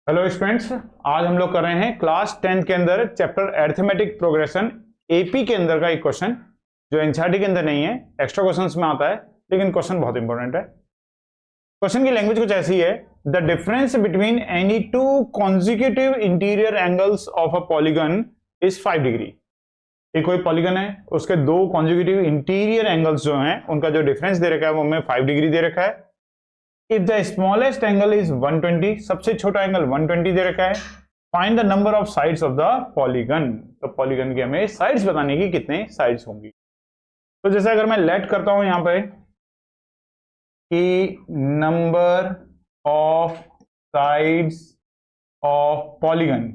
Hello students, आज हम लोग कर रहे हैं क्लास 10 के अंदर चैप्टर अरिथमेटिक प्रोग्रेशन एपी के अंदर का एक क्वेश्चन जो एनसीईआरटी के अंदर नहीं है, एक्स्ट्रा क्वेश्चंस में आता है, लेकिन क्वेश्चन बहुत इंपॉर्टेंट है। क्वेश्चन की लैंग्वेज कुछ ऐसी है। The difference between any two consecutive interior angles of a polygon is 5 degree. ये कोई पॉलीगन है, उसके दो कॉन्जिक्यूटिव इंटीरियर एंगल्स जो हैं उनका जो डिफरेंस दे रखा है वो हमें 5 डिग्री दे रखा है। If the smallest angle is 120, सबसे छोटा एंगल 120 दे रखा है। Find the number of sides of the polygon. तो पॉलीगन की हमें साइड्स बताने की कितने साइड्स होंगी। तो जैसे अगर मैं लेट करता हूं यहां पे कि number of sides of polygon,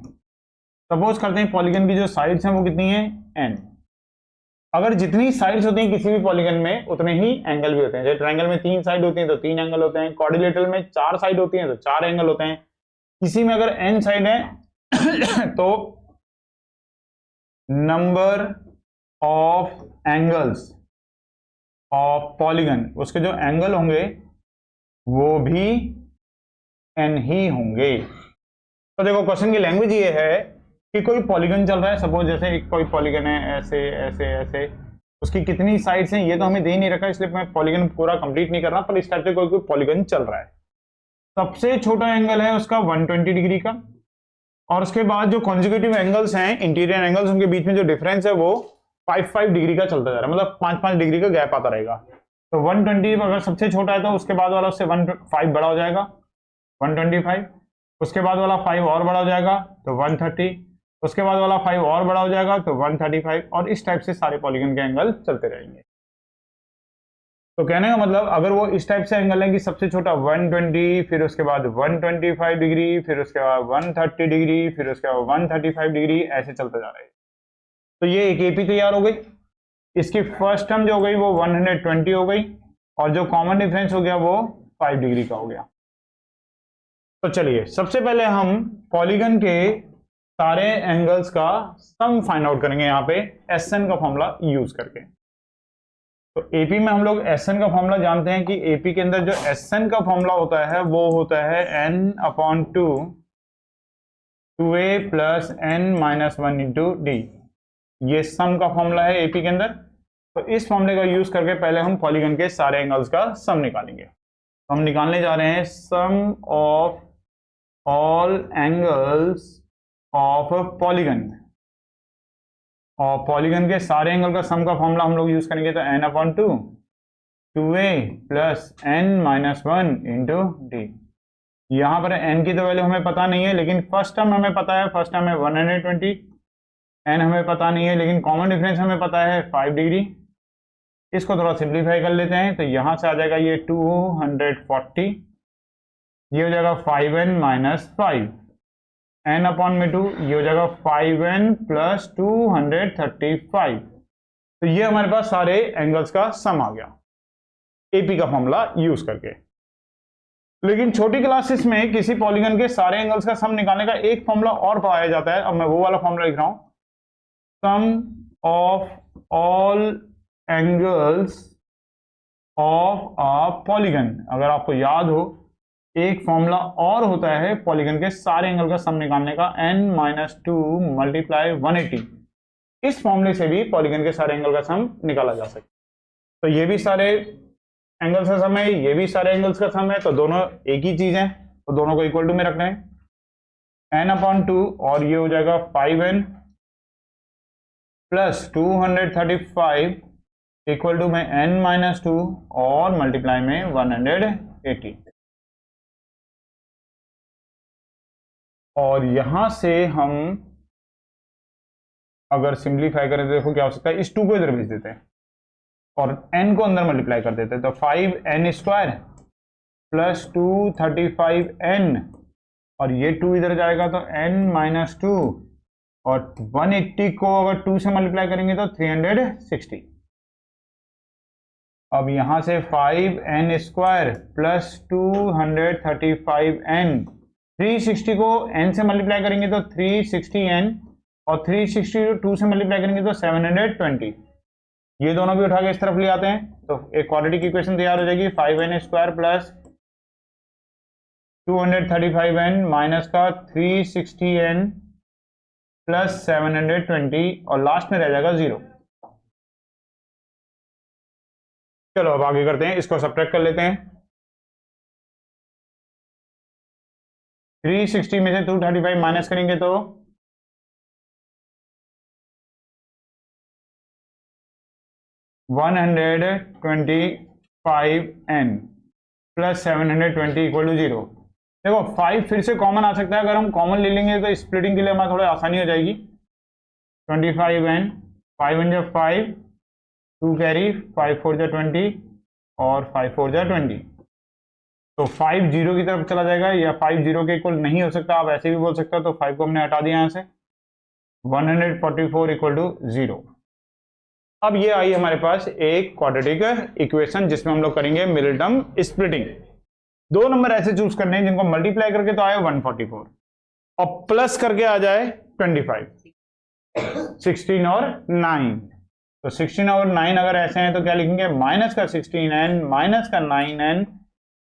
suppose करते हैं पॉलीगन की जो साइड्स हैं वो कितनी है, n। अगर जितनी साइड्स होती हैं किसी भी पॉलीगन में उतने ही एंगल भी होते हैं। जैसे ट्रायंगल में 3 साइड होती हैं तो 3 एंगल होते हैं, क्वाड्रिलेटरल में 4 साइड होती हैं तो 4 एंगल होते हैं। किसी में अगर n साइड है तो number of angles of polygon, उसके जो एंगल होंगे वो भी n ही होंगे। तो देखो क्वेश्चन की लैंग्वेज ये है कि कोई पॉलीगन चल रहा है, सपोज जैसे एक कोई पॉलीगन है ऐसे ऐसे ऐसे, उसकी कितनी साइड्स हैं ये तो हमें दे नहीं रखा, इसलिए मैं पॉलीगन पूरा कंप्लीट नहीं कर रहा, पर इस टाइप से कोई कोई पॉलीगन चल रहा है। सबसे छोटा एंगल है उसका 120 डिग्री का, और उसके बाद जो कॉन्जिक्यूटिव एंगल्स हैं इंटीरियर एंगल्स, उनके बीच में जो डिफरेंस है वो 5 डिग्री का चलता जा रहा है, मतलब 5 डिग्री का गैप आता रहेगा। तो 120 अगर सबसे छोटा है तो उसके बाद वाला उससे 5 बड़ा हो जाएगा 125, उसके बाद वाला 5 और बड़ा हो जाएगा तो 130, उसके बाद वाला 5 और बड़ा हो जाएगा तो 135, और इस टाइप से सारे पॉलीगन के एंगल चलते रहेंगे। तो कहने का मतलब अगर वो इस टाइप से एंगल है कि सबसे छोटा 120, फिर उसके बाद 125 डिग्री, फिर उसके बाद 130 डिग्री, फिर उसके बाद 135 डिग्री, ऐसे चलता जा रहा है। तो ये एक एपी तैयार हो गई। इसकी फर्स्ट टर्म जो हो गई वो 120 हो गई, और जो कॉमन डिफरेंस हो गया वो 5 डिग्री का हो गया। तो चलिए सबसे पहले हम पॉलीगन के सारे एंगल्स का सम फाइंड आउट करेंगे यहाँ पे एसएन का फॉर्मूला यूज करके। तो एपी में हम लोग एसएन का फॉर्मूला जानते हैं कि एपी के अंदर जो एसएन का फॉर्मूला होता है वो होता है n/2 2a plus n-1 into D. ये सम का फॉर्मूला है एपी के अंदर। तो इस फॉर्मूले का यूज करके पहले हम पॉलीगन के सारे एंगल्स का सम निकालेंगे। तो हम निकालने जा रहे हैं sum of all angles of polygon, और पॉलीगन के सारे एंगल का सम का फॉर्मूला हम लोग यूज करेंगे तो n/2 2a plus n-1 into D. यहां पर n की तो वैल्यू हमें पता नहीं है, लेकिन फर्स्ट टर्म हमें पता है, फर्स्ट टर्म है 120, n हमें पता नहीं है लेकिन कॉमन डिफरेंस हमें पता है 5 डिग्री। इसको थोड़ा सिंप्लीफाई कर लेते हैं तो यहां से आ जाएगा ये 240, ये हो जाएगा 5n-5, n/2 ये हो जाएगा 5n प्लस 235। तो ये हमारे पास सारे एंगल्स का सम आ गया एपी का फॉर्मूला यूज करके। लेकिन छोटी क्लासेस में किसी पॉलीगन के सारे एंगल्स का सम निकालने का एक फॉर्मूला और पाया जाता है। अब मैं वो वाला फॉर्मूला लिख रहा हूं, sum of all angles of a polygon. अगर आपको याद हो एक फॉर्मूला और होता है पॉलीगन के सारे एंगल का सम निकालने का, n-2 मल्टीप्लाई 180। इस फॉर्मूले से भी पॉलीगन के सारे एंगल का सम निकाला जा सकता है। तो ये भी सारे एंगल्स का सम है, ये भी सारे एंगल्स का सम है, तो दोनों एक ही चीज है, तो दोनों को इक्वल टू में रखना है n/2, और ये हो जाएगा 5n प्लस 235 इक्वल टू में n-2 और मल्टीप्लाई में 180। और यहां से हम अगर सिंप्लीफाई करें तो देखो क्या हो सकता है, इस 2 को इधर भेज देते हैं और n को अंदर मल्टीप्लाई कर देते हैं, तो 5n² प्लस 235n, और ये 2 इधर जाएगा तो n-2, और 180 को अगर 2 से मल्टीप्लाई करेंगे तो 360। अब यहां से 5n² प्लस 235n, 360 को n से मल्टीप्लाई करेंगे तो 360n, और 360 को 2 से मल्टीप्लाई करेंगे तो 720। ये दोनों भी उठा के इस तरफ ले आते हैं तो एक क्वाड्रेटिक इक्वेशन तैयार हो जाएगी, 5n² प्लस 235n माइनस का 360n प्लस 720 और लास्ट में रह जाएगा 0। चलो अब आगे करते हैं, इसको सब्ट्रैक्ट कर लेते हैं। 360 में से 235 माइनस करेंगे तो 125n प्लस 720 इक्वल टू 0। देखो 5 फिर से कॉमन आ सकता है, अगर हम कॉमन ले लेंगे तो स्प्लिटिंग के लिए हमारा थोड़ा आसानी हो जाएगी। 25n 5 × 5 2 कैरी 5 4 जा 20 और 5 4 जा 20, तो 5 0 की तरफ चला जाएगा, या 5 0 के इक्वल नहीं हो सकता, आप ऐसे भी बोल सकते हो। तो 5 को हमने हटा दिया यहाँ से, 144 इक्वल टू 0। अब ये आई हमारे पास एक क्वाड्रेटिक इक्वेशन जिसमें हम लोग करेंगे मिडिल टर्म स्प्लिटिंग। दो नंबर ऐसे चूज करने हैं जिनको मल्टीप्लाई करके तो आए 144 और प्लस करके आ जाए 25, 16 और 9। तो 16 और 9 अगर ऐसे हैं तो क्या लिखेंगे, माइनस का 16n माइनस का 9n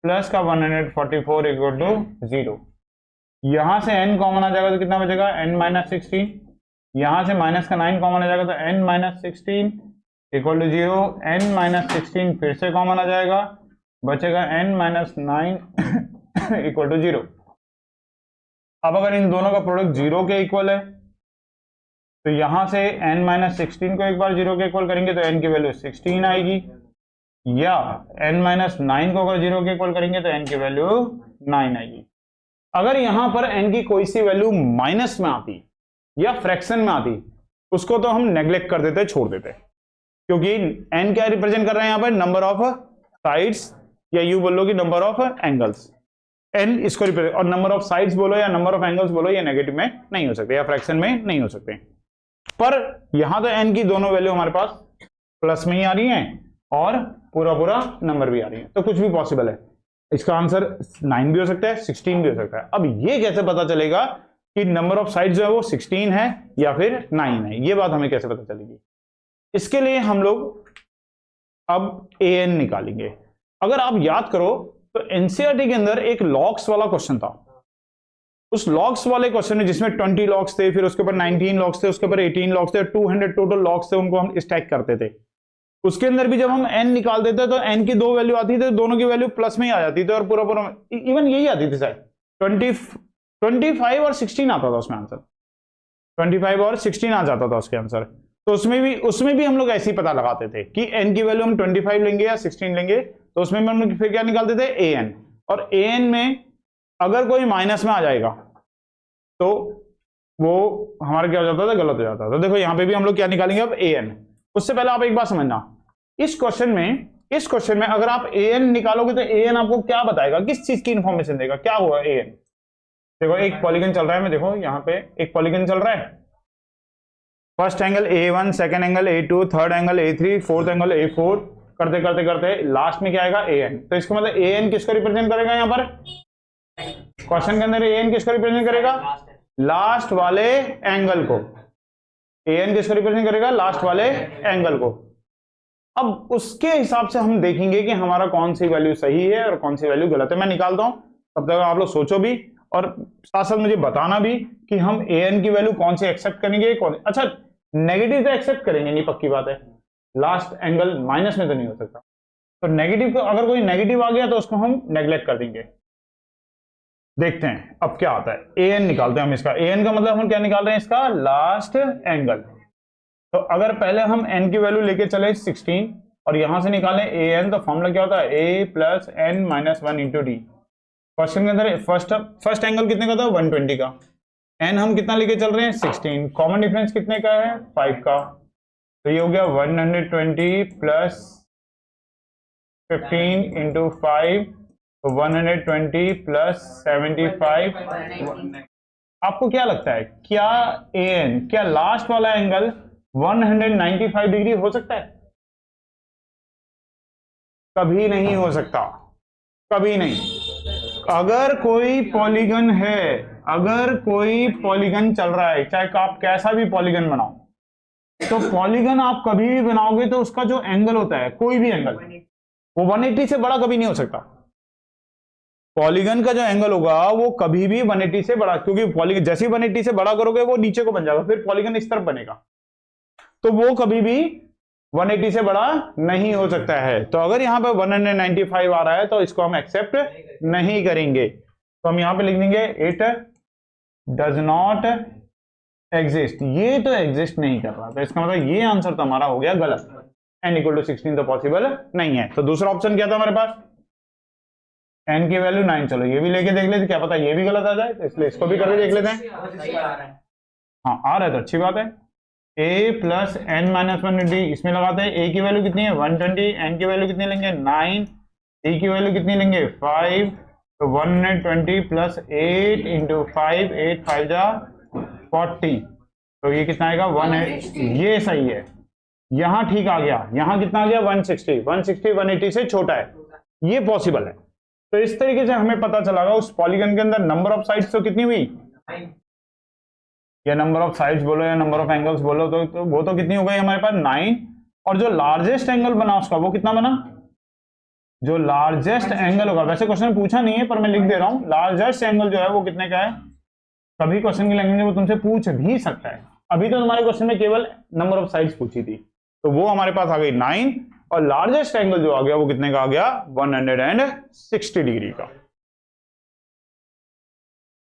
प्लस का 144 इक्वल टू 0। यहां से n कॉमन आ जाएगा तो कितना बचेगा, n माइनस 16। यहां से माइनस का 9 कॉमन आ जाएगा तो n minus 16 equal to 0। n minus 16 फिर से कॉमन आ जाएगा, बचेगा n माइनस 9 इक्वल टू 0। अब अगर इन दोनों का प्रोडक्ट 0 के इक्वल है तो यहां से n माइनस 16 को एक बार 0 के इक्वल करेंगे तो n की वैल्यू 16 आएगी, या n माइनस 9 को अगर 0 के इक्वल करेंगे तो n की वैल्यू 9 आएगी। अगर यहां पर n की कोई सी वैल्यू माइनस में आती या फ्रैक्शन में आती, उसको तो हम नेग्लेक्ट कर देते, छोड़ देते, क्योंकि n क्या रिप्रेजेंट कर रहे हैं यहां पर, नंबर ऑफ साइड्स, या यू बोलो कि नंबर ऑफ एंगल्स। n इसको रिप्रेजेंट, और नंबर ऑफ साइड्स बोलो या नंबर ऑफ एंगल्स बोलो, ये नेगेटिव में नहीं हो सकते या फ्रैक्शन में नहीं हो सकते। पर यहां तो n की दोनों वैल्यू हमारे पास प्लस में ही आ रही हैं और पूरा पूरा नंबर भी आ रही है, तो कुछ भी पॉसिबल है। इसका आंसर 9 भी हो सकता है, 16 भी हो सकता है। अब ये कैसे पता चलेगा कि नंबर ऑफ साइड जो है वो 16 है या फिर 9 है, ये बात हमें कैसे पता चलेगी? इसके लिए हम लोग अब an निकालेंगे। अगर आप याद करो तो एनसीईआरटी के अंदर एक लॉग्स वाला क्वेश्चन था। उस लॉग्स वाले क्वेश्चन में जिसमें 20 लॉग्स थे, फिर उसके ऊपर 19 लॉग्स थे, उसके ऊपर 18 लॉग्स थे, 200 टोटल लॉग्स थे, उनको हम स्टैक करते थे। उसके अंदर भी जब हम n निकाल देते तो n की दो वैल्यू आती थी, दोनों की वैल्यू प्लस में ही आ जाती थी, और पूरा पूरा इवन यही आती थी शायद 25 और 16 आता था उसमें आंसर, 25 और 16 आ जाता था उसके आंसर। तो उसमें भी हम लोग ऐसे ही पता लगाते थे कि n की वैल्यू हम 25 लेंगे या 16 लेंगे, तो उसमें भी हम लोग फिर क्या निकालते थे, an। और an में अगर कोई माइनस में आ जाएगा तो वो हमारा क्या हो जाता था, गलत हो जाता था। देखो यहां पे भी हम लोग क्या निकालेंगे अब, an। उससे पहले आप एक बात समझना, इस क्वेश्चन में अगर आप an निकालोगे तो an आपको क्या बताएगा, किस चीज की इंफॉर्मेशन देगा, क्या हुआ an? देखो एक पॉलीगन चल रहा है, मैं देखो यहां पे एक पॉलीगन चल रहा है, first angle A1, second angle A2, third angle A3, fourth angle A4, करते करते करते लास्ट में क्या आएगा, an। तो इसका मतलब an किसको रिप्रेजेंट करेगा, यहां पर क्वेश्चन के अंदर an किसको रिप्रेजेंट करेगा, लास्ट वाले एंगल को। an किसको रिप्रेजेंट करेगा, लास्ट वाले एंगल को। अब उसके हिसाब से हम देखेंगे कि हमारा कौन सी वैल्यू सही है और कौन सी वैल्यू गलत है। मैं निकालता हूं, तब तक आप लोग सोचो भी और साथ साथ मुझे बताना भी कि हम an की वैल्यू कौन सी एक्सेप्ट करेंगे, कौन। अच्छा नेगेटिव तो एक्सेप्ट करेंगे नहीं, पक्की बात है, लास्ट एंगल माइनस में तो नहीं हो सकता। तो नेगेटिव को, अगर कोई नेगेटिव आ गया तो उसको हम नेग्लेक्ट कर देंगे। देखते हैं अब क्या आता है, an निकालते हैं हम इसका। an का मतलब हम क्या निकाल रहे हैं, इसका लास्ट एंगल। तो अगर पहले हम n की वैल्यू लेके चले 16 और यहां से निकालें an, तो फॉर्मूला क्या होता है, a plus n minus 1 into D. Question के अंदर फर्स्ट एंगल कितने का था, 120 का। n हम कितना लेके चल रहे हैं, 16। कॉमन डिफरेंस कितने का है, 5 का। तो ये हो गया 120 प्लस 15 इंटू 5, 120 प्लस 75। आपको क्या लगता है, क्या an, क्या लास्ट वाला एंगल 195 डिग्री हो सकता है? कभी नहीं हो सकता, कभी नहीं। अगर कोई पॉलीगन है, अगर कोई पॉलीगन चल रहा है, चाहे आप कैसा भी पॉलीगन बनाओ, तो पॉलीगन आप कभी भी बनाओगे तो उसका जो एंगल होता है, कोई भी एंगल, वो 180 से बड़ा कभी नहीं हो सकता। पॉलीगन का जो एंगल होगा वो कभी भी 180 से बड़ा, क्योंकि पॉलीगन जैसे 180 से बड़ा करोगे वो नीचे को बन जाएगा, फिर पॉलीगन इस तरफ बनेगा, तो वो कभी भी 180 से बड़ा नहीं हो सकता है। तो अगर यहां पे 195 आ रहा है तो इसको हम एक्सेप्ट नहीं करेंगे, तो हम यहां पे लिख देंगे इट डज नॉट एग्जिस्ट। ये तो एग्जिस्ट नहीं कर रहा, तो इसका मतलब ये आंसर तो हमारा हो गया गलत, n = 16 तो पॉसिबल नहीं है। तो दूसरा ऑप्शन क्या था हमारे पास, n की वैल्यू 9। चलो ये भी लेके देख लेते, क्या पता ये भी गलत आ जाए, तो इसलिए इसको भी करके देख लेते हैं। हाँ आ रहा है तो अच्छी बात है। a + n - 1 इसमें लगाते हैं। a की वैल्यू कितनी है 120, n की वैल्यू कितनी लेंगे 9, d की वैल्यू कितनी लेंगे 5, तो 120 + 8 × 5, 8 5 जा 40, तो ये कितना आएगा 1, ये सही है, यहां ठीक आ गया। यहां कितना आ गया 160, 180 से छोटा है, ये पॉसिबल है। तो इस तरीके से हमें पता चलागा उस पॉलीगन के अंदर नंबर ऑफ साइड्स तो कितनी हुई, या नंबर ऑफ साइड्स बोलो या नंबर ऑफ एंगल्स बोलो, तो वो तो कितनी हो गई हमारे पास 9, और जो लार्जेस्ट एंगल बना उसका वो कितना बना, जो लार्जेस्ट एंगल होगा, वैसे क्वेश्चन पूछा नहीं है पर मैं लिख दे रहा हूं, लार्जेस्ट एंगल जो है वो कितने का है, कभी क्वेश्चन की लैंग्वेज में वो तुमसे पूछ भी सकता है। अभी तो तुम्हारे क्वेश्चन में केवल नंबर ऑफ साइड्स पूछी थी, तो वो हमारे पास आ गई 9, और लार्जेस्ट एंगल जो आ गया वो कितने का आ गया 160 डिग्री का।